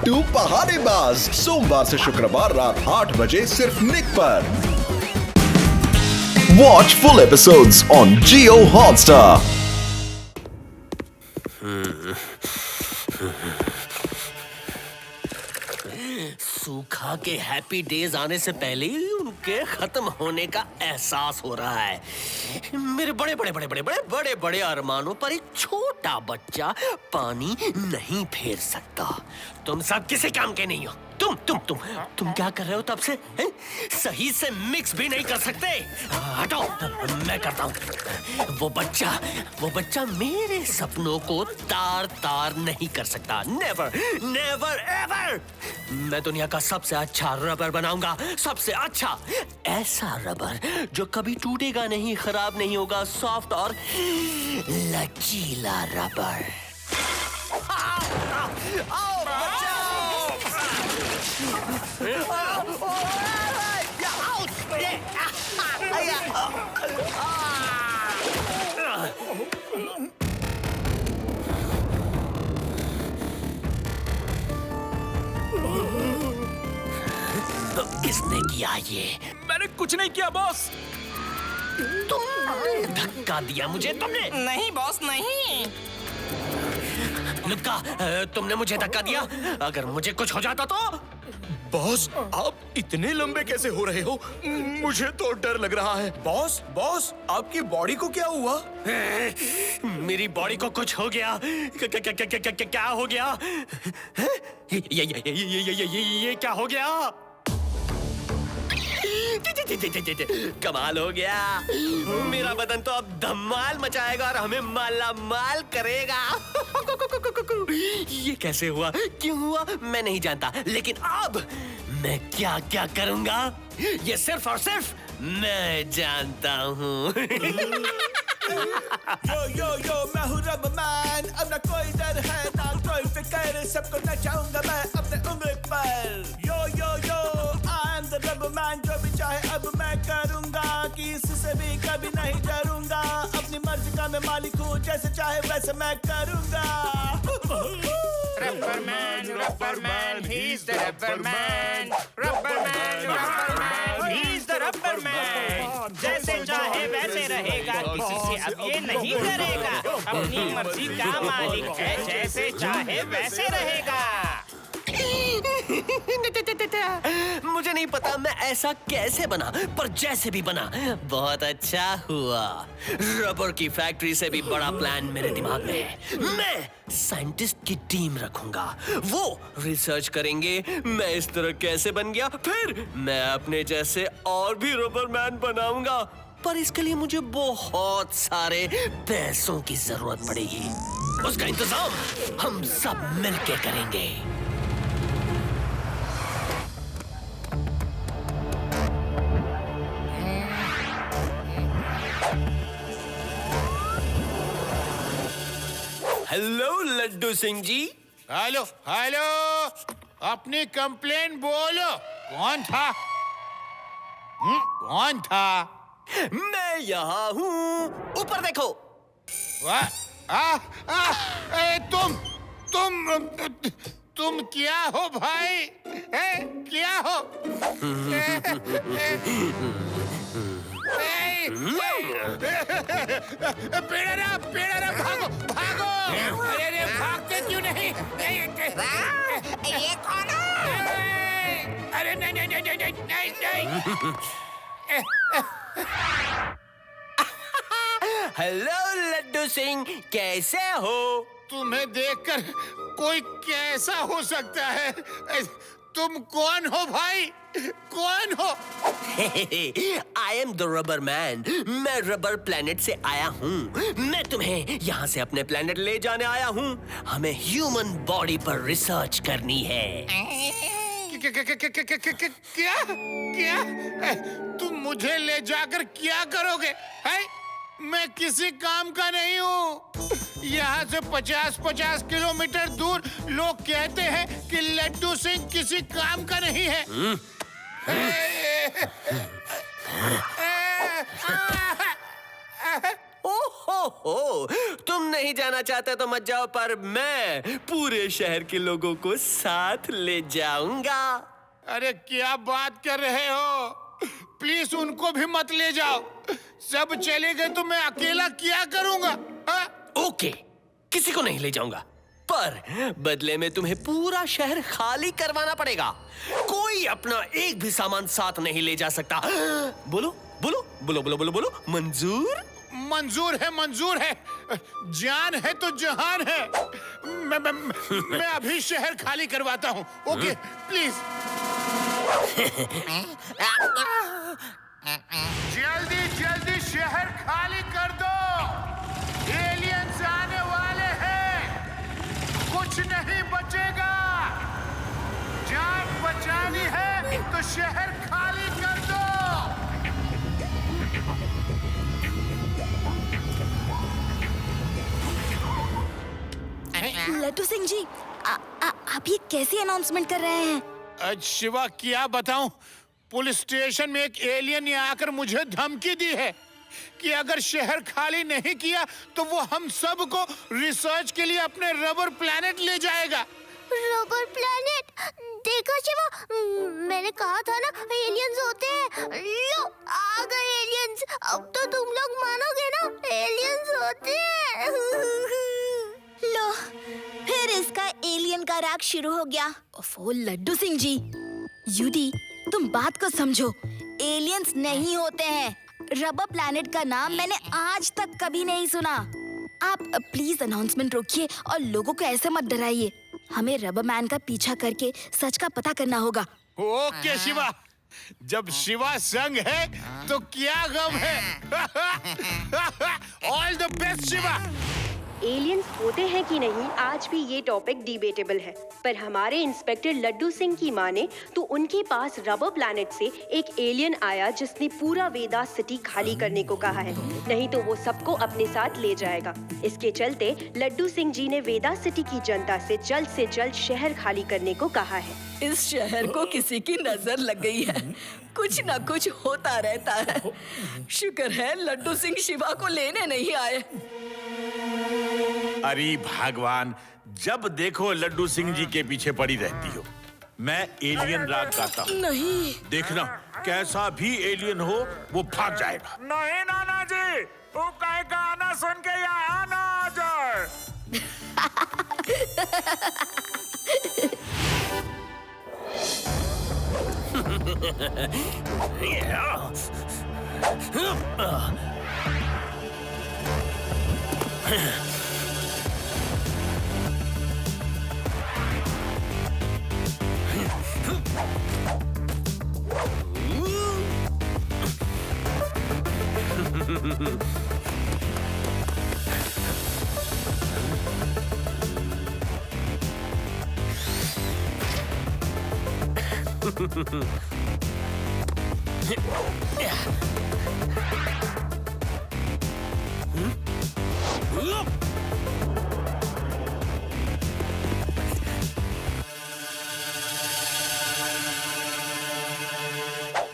लट्टू पहाड़ेबाज, सोमवार से शुक्रवार रात 8 बजे सिर्फ निक पर। Watch full episodes on Jio Hotstar. सूखा के हैप्पी डेज आने से पहले ही उनके खत्म होने का एहसास हो रहा है। मेरे बड़े बड़े बड़े बड़े बड़े बड़े बड़े अरमानों पर एक छोटा बच्चा पानी नहीं फेर सकता। तुम सब किसी काम के नहीं हो। तुम क्या कर रहे हो तब से? हैं? सही से मिक्स भी नहीं कर सकते। हटो, मैं करता हूँ। वो बच्चा मेरे सपनों को तार तार नहीं कर सकता। Never never ever. मैं दुनिया का सबसे अच्छा रबर बनाऊंगा, सबसे अच्छा। ऐसा रबर जो कभी टूटेगा नहीं, खराब नहीं होगा, सॉफ्ट और लचीला रबर। किसने किया ये? मैंने कुछ नहीं किया बॉस। तुमने धक्का दिया मुझे, तुमने। नहीं बॉस नहीं। लुक्का, तुमने मुझे धक्का दिया। अगर मुझे कुछ हो जाता तो? बॉस आप इतने लंबे कैसे हो रहे हो? मुझे तो डर लग रहा है। बॉस आपकी बॉडी को क्या हुआ? मेरी बॉडी को कुछ हो गया। क्या हो गया? ये क्या हो गया? कमाल हो गया। मेरा बदन तो अब धमाल मचाएगा और हमें माला माल करेगा। ये कैसे हुआ, क्यों हुआ, मैं नहीं जानता, लेकिन अब मैं क्या क्या करूंगा ये सिर्फ और सिर्फ मैं जानता हूँ। यो मैं हूँ रबर मैन। अब ना कोई डर है ना कोई फिक्र, सबको नचाऊंगा मैं अपने उंगली पर। Yo I am the rubber man. जो भी चाहे अब मैं करूंगा, किसी भी कभी नहीं डरूंगा। अपनी मर्जी का मैं मालिक हूँ, जैसे चाहे वैसे मैं करूंगा। Rubber man, he is the rubber man. Rubber man, he is the rubber man. जैसे चाहे वैसे रहेगा, किसी से अब ये नहीं डरेगा। अपनी मर्जी का मालिक है, जैसे चाहे वैसे रहेगा। मुझे नहीं पता मैं ऐसा कैसे बना, पर जैसे भी बना बहुत अच्छा हुआ। रबर की फैक्ट्री से भी बड़ा प्लान मेरे दिमाग में है। मैं साइंटिस्ट की टीम रखूंगा, वो रिसर्च करेंगे मैं इस तरह कैसे बन गया, फिर मैं अपने जैसे और भी रबर मैन बनाऊंगा। पर इसके लिए मुझे बहुत सारे पैसों की जरूरत पड़ेगी। उसका इंतजाम हम सब मिलके करेंगे। हेलो लड्डू सिंह जी। हेलो अपनी कंप्लेन बोलो। कौन था? कौन था? मैं यहाँ हूँ, ऊपर देखो। तुम क्या हो भाई? क्या हो? पेड़ा भागो। अरे भागते क्यों नहीं? ये कौन है? अरे नहीं। हेलो लड्डू सिंह, कैसे हो? तुम्हें देखकर कोई कैसा हो सकता है? तुम कौन हो भाई? कौन हो? आई एम द रबर मैन। मैं रबर प्लेनेट से आया हूँ। मैं तुम्हें यहाँ से अपने प्लेनेट ले जाने आया हूँ। हमें ह्यूमन बॉडी पर रिसर्च करनी है। क्या? तुम मुझे ले जाकर क्या करोगे? मैं किसी काम का नहीं हूँ। यहाँ से 50-50 किलोमीटर दूर लोग कहते हैं कि लड्डू सिंह किसी काम का नहीं है। ओहो, ओहो, तुम नहीं जाना चाहते तो मत जाओ, पर मैं पूरे शहर के लोगों को साथ ले जाऊंगा। अरे क्या बात कर रहे हो? प्लीज उनको भी मत ले जाओ। सब चले गए तो मैं अकेला क्या करूंगा? हाँ? ओके, किसी को नहीं ले जाऊंगा, पर बदले में तुम्हें पूरा शहर खाली करवाना पड़ेगा। कोई अपना एक भी सामान साथ नहीं ले जा सकता। बोलो बोलो बोलो बोलो बोलो बोलो, मंजूर? मंजूर है, मंजूर है। जान है तो जहान है। मैं अभी शहर खाली करवाता हूँ। Okay, please. जल्दी जल्दी शहर खाली कर दो। एलियंस आने वाले हैं। कुछ नहीं बचेगा। जान बचानी है तो शहर खाली कर दो। लड्डू सिंह जी, आप ये कैसी अनाउंसमेंट कर रहे हैं? शिवा, क्या बताऊं? पुलिस स्टेशन में एक एलियन ने आकर मुझे धमकी दी है कि अगर शहर खाली नहीं किया तो वो हम सबको रिसर्च के लिए अपने रबर प्लैनेट ले जाएगा। Rubber planet? देखा शिवा, मैंने कहा था ना एलियंस होते हैं। लो आ गए एलियंस। अब तो तुम लोग मानोगे ना, एलियंस होते हैं। लो, फिर इसका एलियन का राग शुरू हो गया। ओफो लड्डू सिंह जी, यूडी तुम बात को समझो। एलियंस नहीं होते हैं। रबर प्लैनेट का नाम मैंने आज तक कभी नहीं सुना। आप प्लीज अनाउंसमेंट रोकिए और लोगों को ऐसे मत डराइए। हमें रबर मैन का पीछा करके सच का पता करना होगा। ओके शिवा, जब शिवा संग है तो क्या गम है। All the best Shiva. Aliens होते हैं कि नहीं, आज भी ये टॉपिक डिबेटेबल है, पर हमारे इंस्पेक्टर लड्डू सिंह की माने तो उनके पास रबर प्लैनेट से एक एलियन आया जिसने पूरा वेदास सिटी खाली करने को कहा है, नहीं तो वो सबको अपने साथ ले जाएगा। इसके चलते लड्डू सिंह जी ने वेदास सिटी की जनता से जल्द शहर खाली करने को कहा है। इस शहर को किसी की नजर लग गई है। कुछ न कुछ होता रहता है। शुक्र है लड्डू सिंह शिवा को लेने नहीं आए। अरे भगवान, जब देखो लड्डू सिंह जी के पीछे पड़ी रहती हो। मैं एलियन राग गाता हूँ। नहीं, देखना कैसा भी एलियन हो वो भाग जाएगा। नहीं नाना जी, वो कहीं गाना सुन के यहाँ ना आ जाए।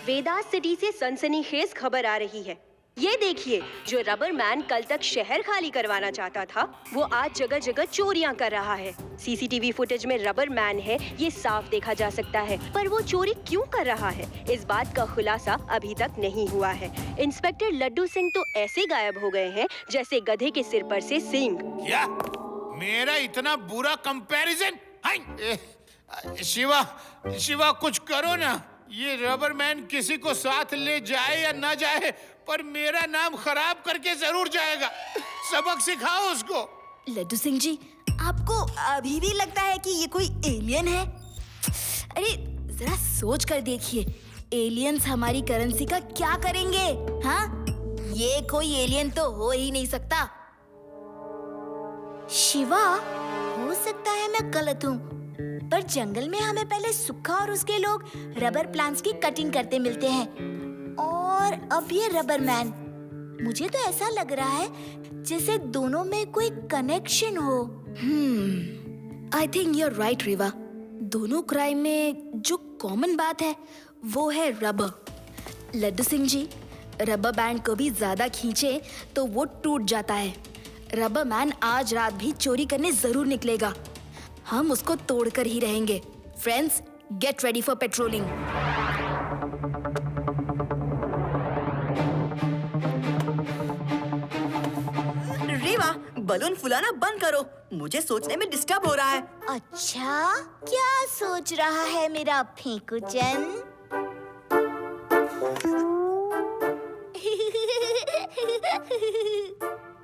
वेदास सिटी से सनसनीखेज खबर आ रही है। ये देखिए, जो रबर मैन कल तक शहर खाली करवाना चाहता था, वो आज जगह जगह चोरियां कर रहा है। सीसीटीवी फुटेज में रबर मैन है, ये साफ देखा जा सकता है, पर वो चोरी क्यों कर रहा है, इस बात का खुलासा अभी तक नहीं हुआ है। इंस्पेक्टर लड्डू सिंह तो ऐसे गायब हो गए हैं जैसे गधे के सिर पर से सींग। क्या मेरा इतना बुरा कंपैरिजन? शिवा, शिवा कुछ करो ना। ये रबर मैन किसी को साथ ले जाए या ना जाए, पर मेरा नाम खराब करके जरूर जाएगा। सबक सिखाओ उसको। लड्डू सिंह जी, आपको अभी भी लगता है कि ये कोई एलियन है? अरे जरा सोच कर देखिए, एलियंस हमारी करेंसी का क्या करेंगे? हाँ, ये कोई एलियन तो हो ही नहीं सकता। शिवा, हो सकता है मैं गलत हूँ, पर जंगल में हमें पहले सुक्खा और उसके लोग रबर प्लांट्स की कटिंग करते मिलते हैं, और अब ये रबर मैन। मुझे तो ऐसा लग रहा है जैसे दोनों में कोई कनेक्शन हो। I think you are right Riva. दोनों क्राइम में जो कॉमन बात है वो है rubber. Laddu Singh ji, rubber band को भी ज्यादा खींचे तो वो टूट जाता है। रबर मैन आज रात भी चोरी करने जरूर निकलेगा। हम उसको तोड़कर ही रहेंगे। Friends, get ready for patrolling. Riva, balloon फुलाना बंद करो, मुझे सोचने में डिस्टर्ब हो रहा है। अच्छा, क्या सोच रहा है मेरा फेंकुचन?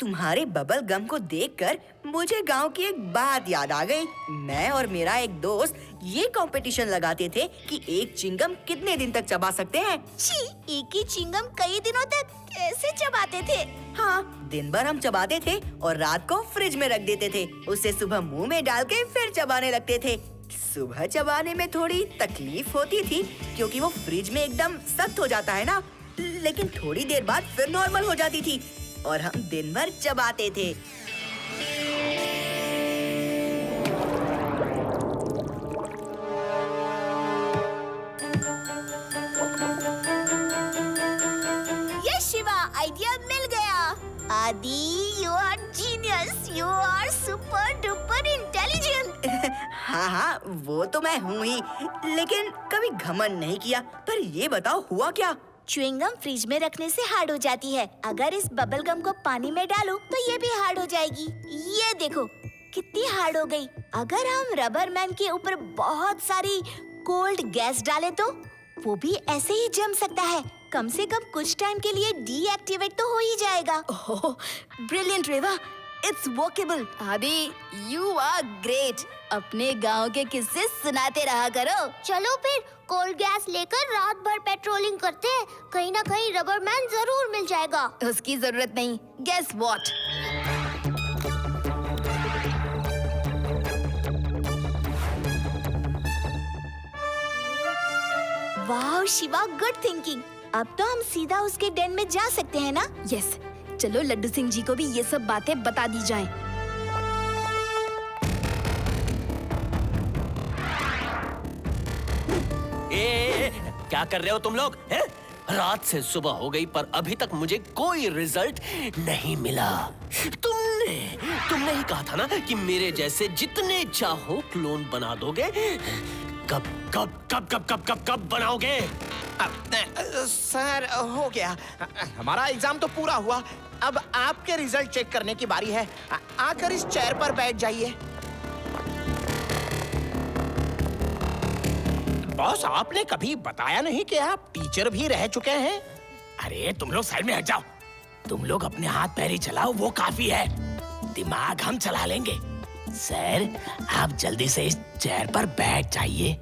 तुम्हारे बबल गम को देखकर मुझे गांव की एक बात याद आ गई। मैं और मेरा एक दोस्त ये कंपटीशन लगाते थे कि एक चिंगम कितने दिन तक चबा सकते हैं। छी, एक ही चिंगम कई दिनों तक कैसे चबाते थे? हाँ, दिन भर हम चबाते थे और रात को फ्रिज में रख देते थे। उसे सुबह मुंह में डाल के फिर चबाने लगते थे। सुबह चबाने में थोड़ी तकलीफ होती थी क्योंकि वो फ्रिज में एकदम सख्त हो जाता है ना, लेकिन थोड़ी देर बाद फिर नॉर्मल हो जाती थी और हम दिन भर चबाते थे। ये शिवा, आइडिया मिल गया। Aadi, you are genius, you are super duper intelligent. हाँ, वो तो मैं हूँ ही, लेकिन कभी घमंड नहीं किया। पर ये बताओ हुआ क्या? च्युइंगम फ्रिज में रखने से हार्ड हो जाती है। अगर इस बबल गम को पानी में डालो तो ये भी हार्ड हो जाएगी। ये देखो कितनी हार्ड हो गई। अगर हम रबर मैन के ऊपर बहुत सारी कोल्ड गैस डालें तो वो भी ऐसे ही जम सकता है। कम से कम कुछ टाइम के लिए डीएक्टिवेट तो हो ही जाएगा। ओह, ब्रिलियंट रेवा, इट्स वर्केबल। आदि, यू आर ग्रेट। अपने गांव के किस्से सुनाते रहा करो। चलो फिर कोल्ड गैस लेकर रात भर पेट्रोलिंग करते हैं। कहीं ना कहीं रबर मैन जरूर मिल जाएगा। उसकी जरूरत नहीं। Guess what? वाह शिवा, गुड थिंकिंग। अब तो हम सीधा उसके डेन में जा सकते हैं ना? यस, चलो लड्डू सिंह जी को भी ये सब बातें बता दी जाएं। क्या कर रहे हो तुम लोग? हैं? रात से सुबह हो गई पर अभी तक मुझे कोई रिजल्ट नहीं मिला। तुमने ही कहा था ना कि मेरे जैसे जितने चाहो क्लोन बना दोगे। कब कब कब कब कब कब कब बनाओगे? सर, हो गया। हमारा एग्जाम तो पूरा हुआ। अब आपके रिजल्ट चेक करने की बारी है। आकर इस चेयर पर बैठ जाइए। बॉस, आपने कभी बताया नहीं कि आप टीचर भी रह चुके हैं। अरे तुम लोग साइड में हट जाओ। तुम लोग अपने हाथ पैर ही चलाओ, वो काफी है। दिमाग हम चला लेंगे। सर, आप जल्दी से इस चेयर पर बैठ जाइए।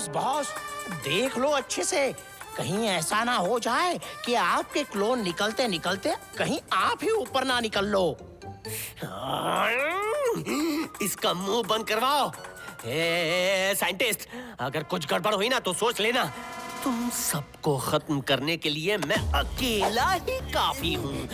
बॉस, देख लो अच्छे से। कहीं ऐसा ना हो जाए कि आपके क्लोन निकलते निकलते कहीं आप ही ऊपर ना निकल लो। इसका मुंह बंद करवाओ। साइंटिस्ट, अगर कुछ गड़बड़ हुई ना तो सोच लेना। तुम सबको खत्म करने के लिए मैं अकेला ही काफी हूँ।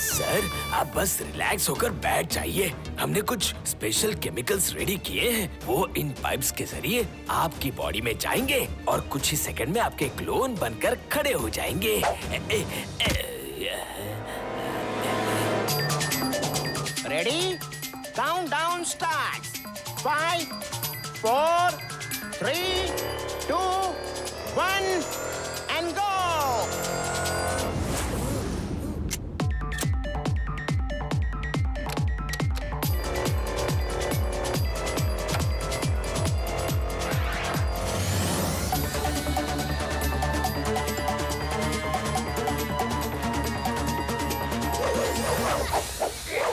सर, आप बस रिलैक्स होकर बैठ जाइए। हमने कुछ स्पेशल केमिकल्स रेडी किए हैं। वो इन पाइप्स के जरिए आपकी बॉडी में जाएंगे और कुछ ही सेकंड में आपके क्लोन बनकर खड़े हो जाएंगे। Ready? Countdown start. 5, 4, 3, 2, 1 and go.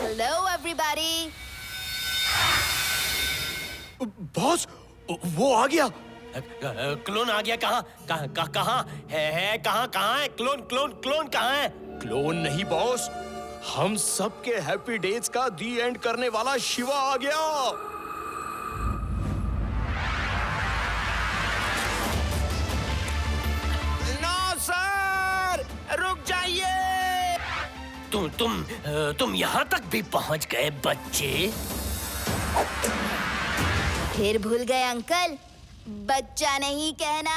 Hello everybody. Boss, वो आ गया। क्लोन आ गया? कहाँ है क्लोन? क्लोन कहाँ है? क्लोन नहीं बॉस, हम सबके हैप्पी डेज का दी एंड करने वाला शिवा आ गया। नो सर, रुक जाइए। तुम यहाँ तक भी पहुँच गए बच्चे? फिर भूल गए अंकल, बच्चा नहीं कहना।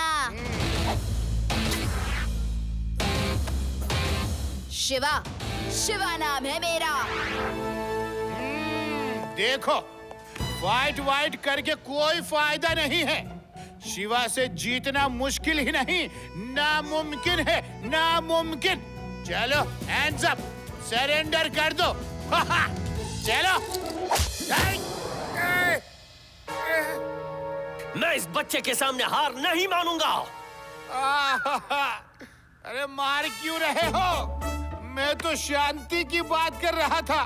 शिवा, शिवा नाम है मेरा। देखो, फाइट वाइट करके कोई फायदा नहीं है। शिवा से जीतना मुश्किल ही नहीं, नामुमकिन है, नामुमकिन। चलो, हैंड्स अप, सरेंडर कर दो। चलो। मैं इस बच्चे के सामने हार नहीं मानूंगा। अरे मार क्यों रहे हो? मैं तो शांति की बात कर रहा था।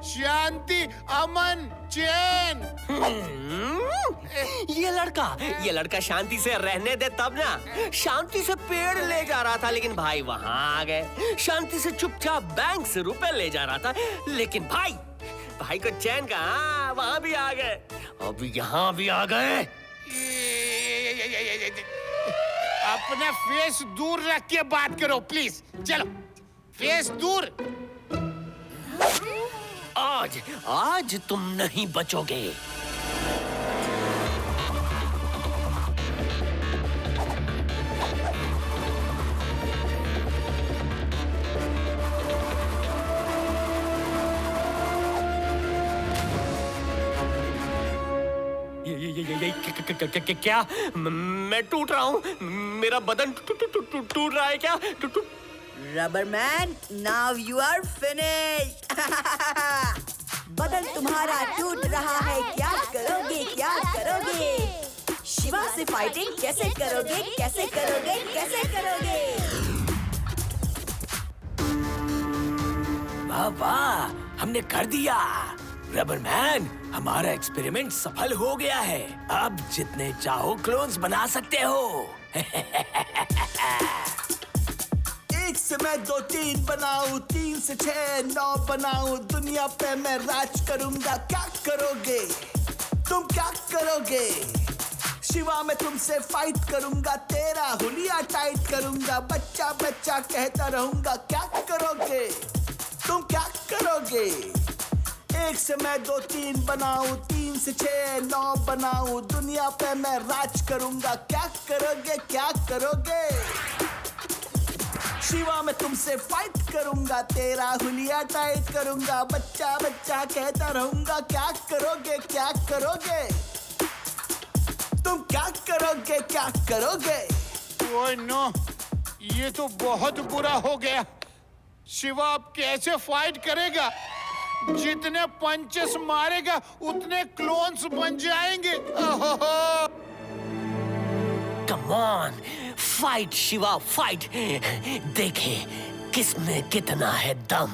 शांति, अमन, चैन। ये लड़का शांति से रहने दे तब ना। शांति से पेड़ ले जा रहा था, लेकिन भाई वहां आ गए। शांति से चुपचाप बैंक से रुपए ले जा रहा था, लेकिन भाई को चैन का वहां भी आ गए, अब यहाँ भी आ गए। अपना फेस दूर रख के बात करो प्लीज। चलो, फेस दूर। आज तुम नहीं बचोगे। ये क्या? मैं टूट रहा हूँ। मेरा बदन टूट रहा है क्या? Rubber man, now you are finished. बदन तुम्हारा टूट रहा है, क्या करोगे, क्या करोगे? शिवा से फाइटिंग कैसे करोगे, कैसे करोगे, कैसे करोगे? वाह वाह, हमने कर दिया। रबर मैन, हमारा एक्सपेरिमेंट सफल हो गया है। अब जितने चाहो क्लोन्स बना सकते हो। 1 से मैं 2 3 बनाऊं, 3 से 6 9 बनाऊं, दुनिया पे मैं राज करूंगा। क्या करोगे तुम, क्या करोगे? शिवा मैं तुमसे फाइट करूंगा, तेरा हुलिया टाइट करूंगा, बच्चा बच्चा कहता रहूंगा। क्या करोगे तुम, क्या करोगे? 1 से मैं 2 3 बनाऊं, 3 से 6 9 बनाऊं, दुनिया पे मैं राज करूंगा। क्या करोगे, क्या करोगे? शिवा मैं तुमसे फाइट करूंगा, तेरा हुलिया टाइट करूंगा, बच्चा बच्चा कहता रहूंगा। क्या करोगे, क्या करोगे तुम, क्या करोगे, क्या करोगे? ओए नो, ये तो बहुत बुरा हो गया। शिवा अब कैसे फाइट करेगा? जितने पंचेस मारेगा उतने क्लोन्स बन जाएंगे। Come on, fight Shiva, fight. देखे किसमें कितना है दम।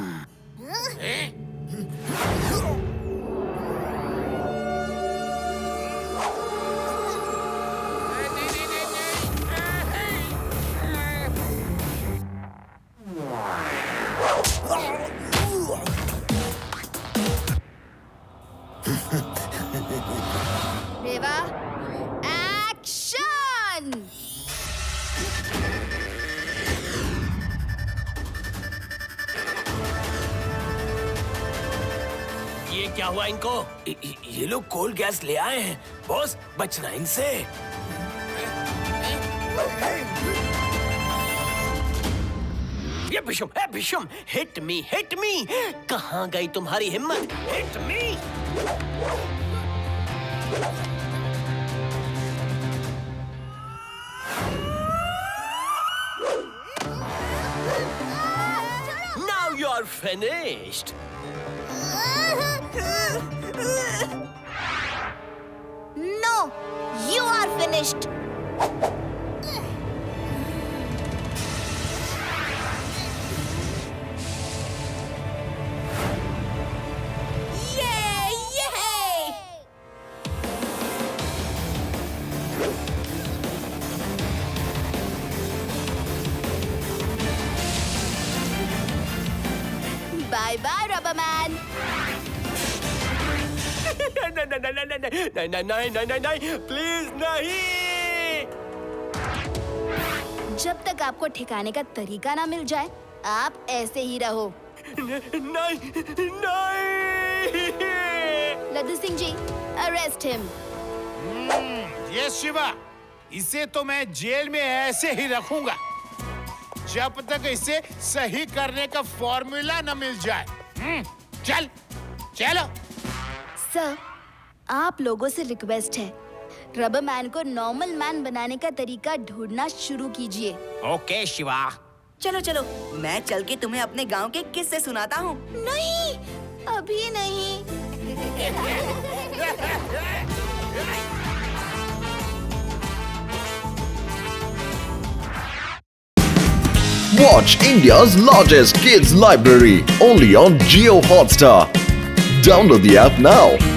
रेवा, एक्शन! ये क्या हुआ इनको? ये लोग कोल्ड गैस ले आए हैं बॉस, बचना इनसे। ये Bhisham, hit me, hit me. कहाँ गई तुम्हारी हिम्मत? Hit me. Now you're finished. No, you are finished. Bye bye, Rubber Man. नहीं, प्लीज नहीं। जब तक आपको ठिकाने का तरीका ना मिल जाए, आप ऐसे ही रहो। नहीं। लड्डू सिंह जी, अरेस्ट हिम। ये शिवा, इसे तो मैं जेल में ऐसे ही रखूंगा जब तक इसे सही करने का फॉर्मूला न मिल जाए। चल चलो। सर, आप लोगों से रिक्वेस्ट है, रबर मैन को नॉर्मल मैन बनाने का तरीका ढूंढना शुरू कीजिए। ओके शिवा। चलो चलो, मैं चल के तुम्हें अपने गांव के किस्से सुनाता हूँ। नहीं, अभी नहीं। Watch India's largest kids library only on Jio Hotstar. Download the app now.